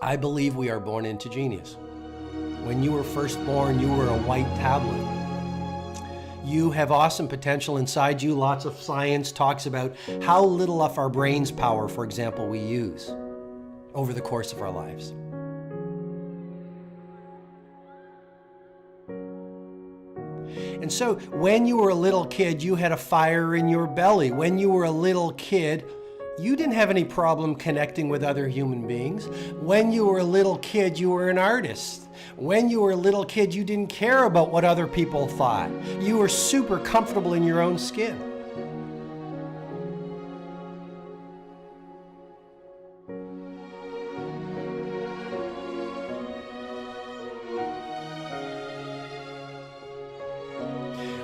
I believe we are born into genius. When you were first born, you were a white tablet. You have awesome potential inside you. Lots of science talks about how little of our brain's power, for example, we use over the course of our lives. And so when you were a little kid, you had a fire in your belly. When you were a little kid, you didn't have any problem connecting with other human beings. When you were a little kid, you were an artist. When you were a little kid, you didn't care about what other people thought. You were super comfortable in your own skin.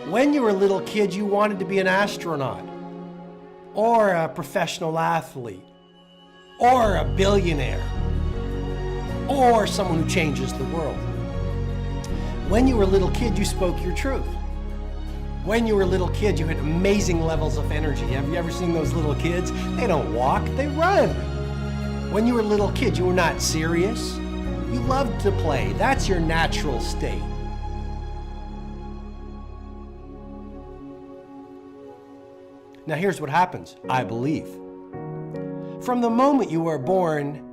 When you were a little kid, you wanted to be an astronaut, or a professional athlete, or a billionaire, or someone who changes the world. When you were a little kid, you spoke your truth. When you were a little kid, you had amazing levels of energy. Have you ever seen those little kids? They don't walk, they run. When you were a little kid, you were not serious. You loved to play. That's your natural state. Now here's what happens, I believe. From the moment you are born,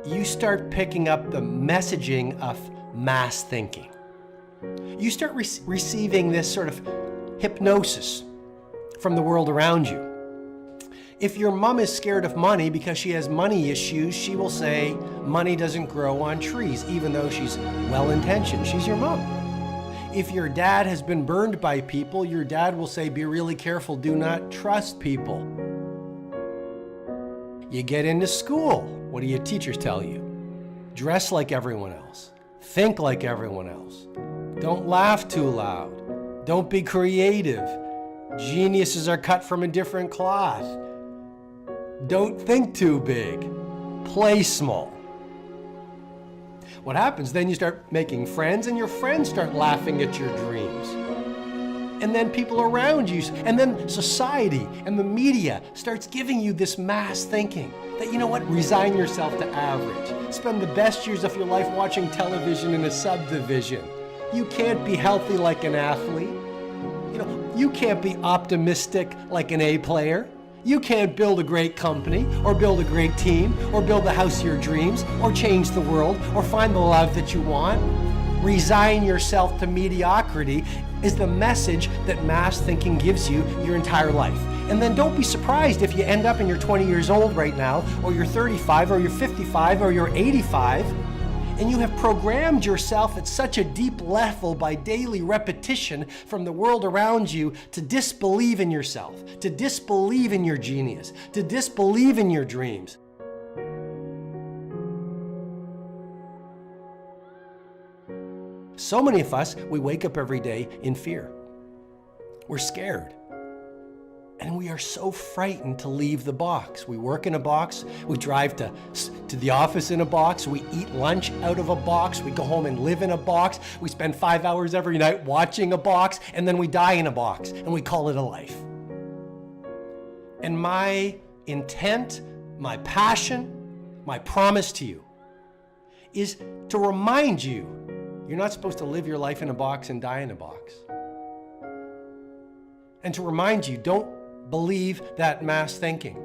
you start picking up the messaging of mass thinking. You start receiving this sort of hypnosis from the world around you. If your mom is scared of money because she has money issues, she will say money doesn't grow on trees, even though she's well-intentioned. She's your mom. If your dad has been burned by people, your dad will say, be really careful, do not trust people. You get into school, what do your teachers tell you? Dress like everyone else. Think like everyone else. Don't laugh too loud. Don't be creative. Geniuses are cut from a different cloth. Don't think too big. Play small. What happens? Then you start making friends and your friends start laughing at your dreams. And then people around you, and then society and the media starts giving you this mass thinking that, you know what, resign yourself to average. Spend the best years of your life watching television in a subdivision. You can't be healthy like an athlete. You know, you can't be optimistic like an A player. You can't build a great company, or build a great team, or build the house of your dreams, or change the world, or find the love that you want. Resign yourself to mediocrity is the message that mass thinking gives you your entire life. And then don't be surprised if you end up and you're 20 years old right now, or you're 35, or you're 55, or you're 85, and you have programmed yourself at such a deep level by daily repetition from the world around you to disbelieve in yourself, to disbelieve in your genius, to disbelieve in your dreams. So many of us, we wake up every day in fear. We're scared. And we are so frightened to leave the box. We work in a box, we drive to the office in a box, we eat lunch out of a box, we go home and live in a box, we spend 5 hours every night watching a box, and then we die in a box, and we call it a life. And my intent, my passion, my promise to you is to remind you, you're not supposed to live your life in a box and die in a box. And to remind you, don't believe that mass thinking.